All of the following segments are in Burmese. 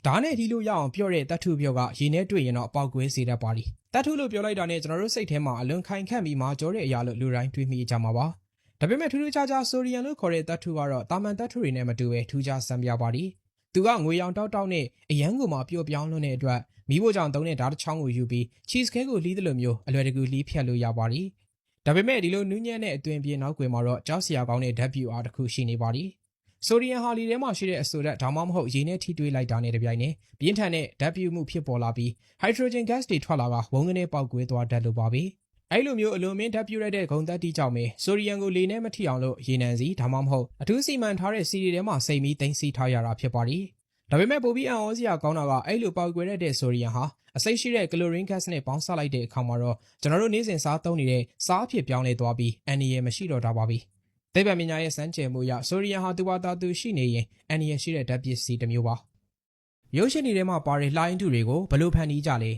ဒါနဲ့ဒီလိုရအောင်ပြောတဲ့တတ်ထုပြောကရေနဲ့တွေ့ရင်တော့ပေါက်ကွဲစေတတ်ပါလိတတ်ထုလို့ပြောလိုက်တာနဲ့ကျွန်တော်တို့စိတ်ထဲမှာအလွန်ခိုင်ခန့်ပြီးမာကြောတဲ့အရာလို့လူတိုင်းတွေးမိကြမှာပါဒါပေမဲ့ထူးထူးခြားခြားဆိုရီယန်လို့ခေါ်တဲ့တတ်ထုကတော့တာမန်တတ်ထုတွေနဲ့မတူဘဲထူးခြားဆန်းပြပါလိသူကငွေရောင်တောက်တောက်နဲ့အရန်ကိုမှပျော့ပြောင်းလွန်းတဲ့အတွက်မိဖို့ကြောင့်သုံးတဲ့ဓာတ်တစ်ချောင်းကိုယူပြီး cheese cake ကိုလှီးတယ်လို့မျိုးအလွယ်တကူလှီးဖြတ်လို့ရပါလိဒါပေမဲ့ဒီလိုနူးညံ့တဲ့အသွင်ပြေနောက်ွယ်မှာတော့ကြောက်စရာကောင်းတဲ့ဓာတ်ပြူအားတစ်ခုရှိနေပါလိဆိုဒီယန်ဟာလီထဲမှာရှိတဲ့အဆိုဓာတ်ဒါမှမဟုတ်ရေနဲ့ထိတွေ့လိုက်တာနဲ့တပြိုင်နက်ပြင်းထန်တဲ့ဓာတ်ပြူမှုဖြစ်ပေါ်လာပြီးဟိုက်ဒရိုဂျင်ဂတ်စ်တွေထွက်လာကဝုန်းကနေပေါက်ကွဲသွားတတ်လို့ပါပဲအဲ့လိုမျိုးအလွန်မင်းဓာတ်ပြူရတဲ့ဂုံသတ္တိကြောင့်ပဲဆိုဒီယန်ကိုလေနဲ့မထိအောင်လို့ရေနံစီဒါမှမဟုတ်အထူးစီမံထားတဲ့စီတွေထဲမှာစိတ်မီသိမ်းစီထားရတာဖြစ်ပါလိဒါပေမဲ့ပိုပြီးအံ့ဩစရာကောင်းတာကအဲ့လိုပေါက်ကွဲတဲ့ဆိုဒီယန်ဟာအစိတ်ရှိတဲ့ကလိုရင်းဂတ်စ်နဲ့ပေါင်းစပ်လိုက်တဲ့အခါမှာတော့ကျွန်တော်တို့နေ့စဉ်စားသုံးနေတဲ့စားအဖြစ်ပြောင်းလဲသွားပြီးအန်နီရယ်မရှိတော့တာပါပဲသိပ္ပံပညာရဲ့စမ်းကြယ်မှုအရဆိုဒီယန်ဟာသူ့ဘာသာသူရှိနေရင်အန်နီရယ်ရှိတဲ့ဓာတ်ပစ္စည်းတစ်မျိုးပါရုပ်ရှင်တွေထဲမှာပါတဲ့လှိုင်းတူတွေကိုဘယ်လိုဖန်တီးကြလ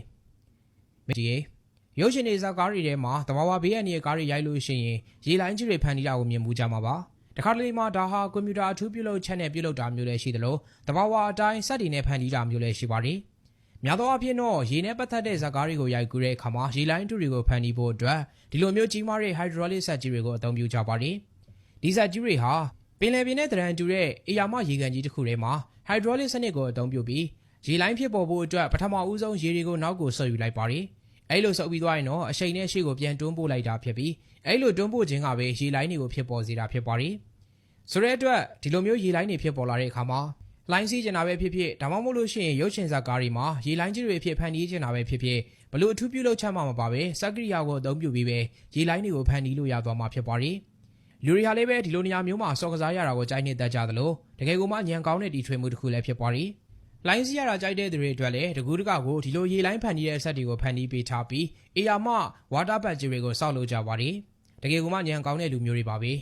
ဲရုပ်ရှင်တွေဇာတ်ကားတွေထဲမှာတဘာဝဘေးအန္တရာယ်ကားတွေရိုက်လို့ရှိရင်ရေလိုင်းကြီးတွေဖန်တီးတာကိုမြင်မှုကြမှာပါတခါတလေမှာဒါဟာကွန်ပျူတာအထူးပြုလုပ်ချက်နဲ့ပြုလုပ်တာမျိုးလည်းရှိသလိုတဘာဝအတိုင်းစက်တွေနဲ့ဖန်တီးတာမျိုးလည်းရှိပါတယ်များသောအားဖြင့်တော့ရေနဲ့ပတ်သက်တဲ့ဇာတ်ကားတွေကိုရိုက်ကူးတဲ့အခါမှာရေလိုင်းတူတွေကိုဖန်တီးဖို့အတွက်ဒီလိုမျိုးကြီးမားတဲ့ hydraulic စက်ကြီးတွေကိုအသုံးပြုကြပါတယ်ဒီစက်ကြီးတွေဟာပင်လယ်ပြင်နဲ့တရံတူတဲ့အေယာမရေကန်ကြီးတစ်ခုထဲမှာ hydraulic စနစ်ကိုအသုံးပြုပြီးရေလိုင်းဖြစ်ပေါ်ဖို့အတွက်ပထမဦးဆုံးရေတွေကိုနောက်ကိုဆွဲယူလိုက်ပါတယ်အဲ့လိုဆုပ်ပြီးသွားရင်တော့အရှိန်နဲ့ရှေ့ကိုပြန်တွန်းပို့လိုက်တာဖြစ်ပြီးအဲ့လိုတွန်းပို့ခြင်းကပဲရေလိုင်းတွေကိုဖြစ်ပေါ်စေတာဖြစ်ပါတယ်ဆိုတဲ့အတွက်ဒီလိုမျိုးရေလိုင်းတွေဖြစ်ပေါ်လာတဲ့အခါမှာလိုင်းစီးကျင်တာပဲဖြစ်ဖြစ်ဒါမှမဟုတ်လို့ရှိရင်ရုပ်ရှင်ဇာတ်ကားတွေမှာရေလိုင်းကြီးတွေဖြစ်ဖန်တီးကျင်တာပဲဖြစ်ဖြစ်ဘလို့အထူးပြုလုပ်ချက်မှမပါပဲစက်ကရိယာကိုအသုံးပြုပြီးပဲရေလိုင်းတွေကိုဖန်တီးလို့ရသွားမှာဖြစ်ပါတယ်လူတွေဟာလည်းပဲဒီလိုနေရာမျိုးမှာစော်ကစားရတာကိုကြိုက်နေတတ်ကြသလိုတကယ်ကိုမှညံကောင်းတဲ့တီထွေမှုတစ်ခုလည်းဖြစ်ပါတယ်လိုင်းစီးရတာကြိုက်တဲ့သူတွေအတွက်လည်းတကူးတကကိုဒီလိုရေလိုင်းဖန်တီးတဲ့ဆက်တွေကိုဖန်တီးပေးထားပြီးအေယာမဝါတာဘတ်ဂျီတွေကိုစောက်လုပ်ကြပါတယ်တကယ်ကိုမှညံကောင်းတဲ့လူမျိုးတွေပါပဲ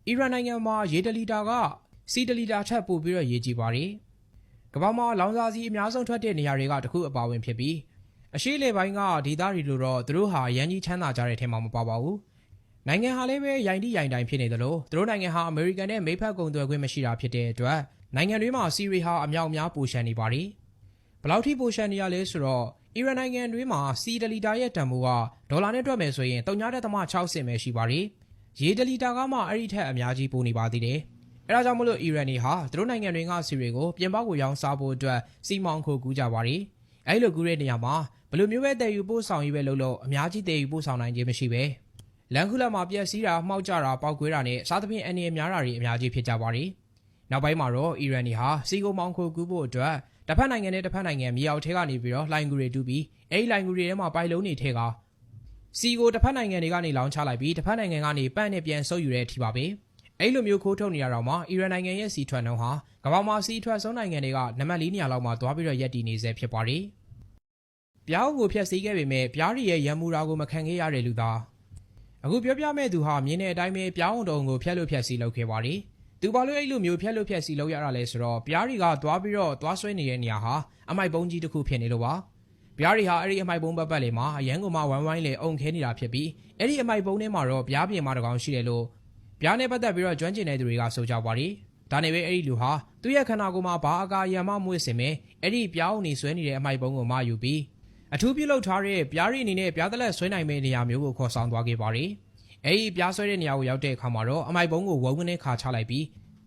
အီရန်နိုင်ငံမှာရေတလီတာကစီတလီတာထက်ပိုပြီးတော့ရေကြီးပါတယ်ကမ္ဘာမှာလောင်စာဆီအများဆုံးထွက်တဲ့နေရာတွေကတခုအပါဝင်ဖြစ်ပြီးအရှေ့လေပိုင်းကဒေသတွေလိုတော့သူတို့ဟာရန်ကြီးချမ်းသာကြတဲ့ထဲမှာမပါပါဘူးနိုင်ငံဟာလည်းပဲရိုင်တိရိုင်တိုင်ဖြစ်နေသလိုသူတို့နိုင်ငံဟာအမေရိကန်နဲ့မိတ်ဖက်ကုန်သွယ်ခွင့်မရှိတာဖြစ်တဲ့အတွက်နိုင်ငံတွေမှာစီရီဟာအမြောက်အများပိုရှန်နေပါတယ်ဘယ်လောက်ထိပိုရှန်နေရလဲဆိုတော့အီရန်နိုင်ငံတွေမှာစီတလီတာရဲ့တန်ဖိုးကဒေါ်လာနဲ့တွက်မယ်ဆိုရင် 3.60 ပဲရှိပါတယ်ရေတလီတာကမှအဲ့ဒီထက်အများကြီးပိုနေပါသေးတယ်အဲဒါကြောင့်မလို့အီရန်တွေဟာသူတို့နိုင်ငံတွေကစီတွေကိုပြင်ပကိုရောင်းစားဖို့အတွက်စီမောင်ခိုကူးကြပါတယ်အဲ့လိုကူးတဲ့နေရာမှာဘယ်လိုမျိုးပဲတည်ယူပို့ဆောင်ရေးပဲလုပ်လို့အများကြီးတည်ယူပို့ဆောင်နိုင်ခြင်းမရှိပဲလန်ခုလက်မှာပြက်စီးတာမှောက်ကြတာပေါက်ကွဲတာနဲ့စားသဖြင့်အန္တရာယ်များတာတွေအများကြီးဖြစ်ကြပါတယ်နောက်ပိုင်းမှာတော့အီရန်တွေဟာစီကိုမောင်ခိုကူးဖို့အတွက်တစ်ဖက်နိုင်ငံနဲ့တစ်ဖက်နိုင်ငံမြေအောက်ထဲကနေပြီးတော့လိုင်ကူတွေတူးပြီးအဲ့ဒီလိုင်ကူတွေထဲမှာပိုက်လုံးတွေထဲကစီကိုတစ်ဖက်နိုင်ငံတွေကနေလောင်းချလိုက်ပြီးတစ်ဖက်နိုင်ငံကနေပန့်နဲ့ပြန်ဆုပ်ယူတဲ့အထိပါပဲအဲ့လိုမျိုးခိုးထုတ်နေရတော့မှအီရန်နိုင်ငံရဲ့စီထွက်နှုန်းဟာကမ္ဘာမှာစီထွက်ဆုံးနိုင်ငံတွေကနံပါတ် 4 နေရာလောက်မှာသွားပြီးတော့ရပ်တည်နေစေဖြစ်ပါတယ်။ပြောင်းကိုဖျက်ဆီးခဲ့ပေမဲ့ပြားရီရဲ့ရန်မူတာကိုမခံခဲ့ရတဲ့လူသားအခုပြောပြမဲ့သူဟာမြင်းတဲ့အတိုင်းပဲပြောင်းတုံကိုဖျက်လို့ဖျက်ဆီးလုပ်ခဲ့ပါတယ်။သူဘာလို့အဲ့လိုမျိုးဖျက်လို့ဖျက်ဆီးလုပ်ရတာလဲဆိုတော့ပြားရီကသွားပြီးတော့သွားဆွဲနေတဲ့နေရာဟာအမိုက်ပုံးကြီးတစ်ခုဖြစ်နေလို့ပါ။ပြားရီဟာအဲ့ဒီအမိုက်ပုံးပတ်လေမှာအရန်ကိုမှဝိုင်းဝိုင်းလေအုံခဲနေတာဖြစ်ပြီးအဲ့ဒီအမိုက်ပုံးထဲမှာတော့ပြားပြင်မှာတကောင်ရှိတယ်လို့ပြားနဲ့ပတ်သက်ပြီးတော့ကျွမ်းကျင်တဲ့သူတွေကဆိုကြပါတယ်။ဒါနဲ့ပဲအဲ့ဒီလူဟာသူ့ရဲ့ခန္ဓာကိုယ်မှာဘာအကာအရံမှမွေးစင်ပဲအဲ့ဒီပြားအောင်နေဆွဲနေတဲ့အမိုက်ပုံးကိုမယူပြီးအထူးပြုလုပ်ထားတဲ့ပြားရီအနေနဲ့ပြားသက်လက်ဆွဲနိုင်မဲ့နေရာမျိုးကိုခေါ်ဆောင်သွားခဲ့ပါတယ်။အဲ့ဒီပြားဆွဲတဲ့နေရာကိုရောက်တဲ့အခါမှာတော့အမိုက်ပုံးကိုဝုန်းကနေခါချလိုက်ပြီး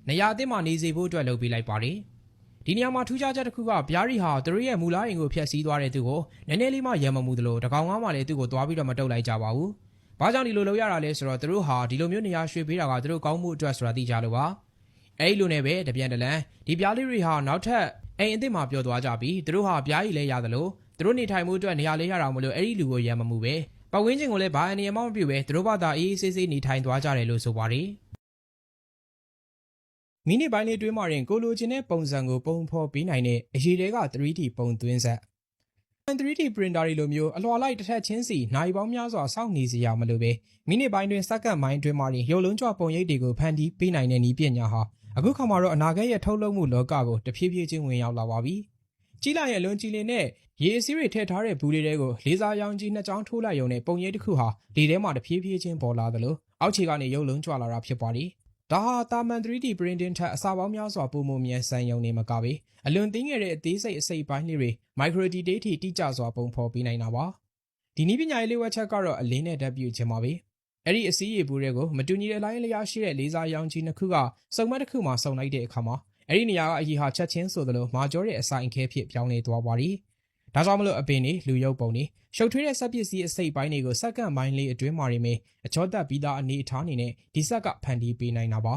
နေရာအသစ်မှာနေစေဖို့အတွက်လုပ်ပေးလိုက်ပါတယ်။ဒီနေရာမှာထူးခြားချက်တစ်ခုကပြားရီဟာသူတို့ရဲ့မူလအိမ်ကိုဖျက်ဆီးသွားတဲ့သူကိုနည်းနည်းလေးမှရံမမှုသလိုတကောင်ကမှလည်းသူ့ကိုသွားပြီးတော့မတုတ်လိုက်ကြပါဘူး။ဘာကြောင့်ဒီလိုလုပ်ရတာလဲဆိုတော့သူတို့ဟာဒီလိုမျိုးနေရာရွှေ့ပေးတာကသူတို့ကောင်းမှုအတွက်ဆိုတာသိကြလို့ပါအဲ့လိုနဲ့ပဲတပြန်တလန်ဒီပြားလေးတွေဟာနောက်ထပ်အိမ်အစ်စ်မှာပျော်သွားကြပြီးသူတို့ဟာပြားရီလဲရသလိုသူတို့နေထိုင်မှုအတွက်နေရာလေးရတာမလို့အဲ့ဒီလူကိုရံမမှုပဲပတ်ဝန်းကျင်ကိုလည်းဘာအနေအမှမပြုပဲသူတို့ဘာသာအေးအေးဆေးဆေးနေထိုင်သွားကြတယ်လို့ဆိုပါတယ်မိနစ်ပိုင်းလေးတွင်းမှာရင်ကိုလိုချင်တဲ့ပုံစံကိုပုံဖော်ပေးနိုင်တဲ့အရေးတွေက 3D ပုံသွင်းဆက်3D printer တွေလိုမျိုးအလွှာလိုက်တစ်ထက်ချင်းစီနိုင်ပေါင်းများစွာစောင့်နေစရာမလိုပဲမိနစ်ပိုင်းတွင်စက္ကန့်ပိုင်းတွင်မှရုပ်လုံးကြွပုံရိပ်တွေကိုဖန်တီးပေးနိုင်တဲ့နည်းပညာဟာအခုခါမှာတော့အနာဂတ်ရဲ့ထုတ်လုပ်မှုလောကကိုတဖြည်းဖြည်းချင်းဝင်ရောက်လာပါပြီ။ကြီးလိုက်ရဲ့လွန်ကြည်လင်တဲ့ရေအစည်းတွေထည့်ထားတဲ့ဘူးလေးတွေကိုလေဆာရောင်ကြီးနှစ်ချောင်းထိုးလိုက်ရုံနဲ့ပုံရိပ်တစ်ခုဟာလေထဲမှာတဖြည်းဖြည်းချင်းပေါ်လာသလိုအောက်ခြေကနေရုပ်လုံးကြွလာတာဖြစ်ပါလိ ဒါဟာတာမန် 3D printing ထက်အစပေါင်းများစွာပိုမိုမြန်ဆန်ရုံနဲ့မကပဲအလွန်သိငယ်တဲ့အသေးစိတ်အစိတ်ပိုင်းလေးတွေ micro detail ထိတိကျစွာပုံဖော်ပေးနိုင်တာပါဒီနည်းပညာရေးလေးဝက်ချက်ကတော့အလင်းနဲ့ဓာတ်ပြုခြင်းပါပဲအဲ့ဒီအစည်းရေဘူးတွေကိုမတူညီတဲ့အလိုက်လျားရှိတဲ့လေဆာရောင်ကြီးနှစ်ခုကစုံမတစ်ခုမှာစုံလိုက်တဲ့အခါမှာအဲ့ဒီနေရာကအရေးဟာချက်ချင်းဆိုသလိုမာကျောတဲ့အဆိုင်အခဲဖြစ်ပြောင်းလဲသွားပါသည်ဒါကြောင့်မလို့အပင်တွေလူရုပ်ပုံတွေရှုပ်ထွေးတဲ့စက်ပစ္စည်းအစိတ်ပိုင်းတွေကိုစက္ကန့်ပိုင်းလေးအတွင်းမှာနေအချောတက်ပြီးသားအနေအထားအနေနဲ့ဒီဆက်ကဖန်တီးပေးနိုင်တာပါ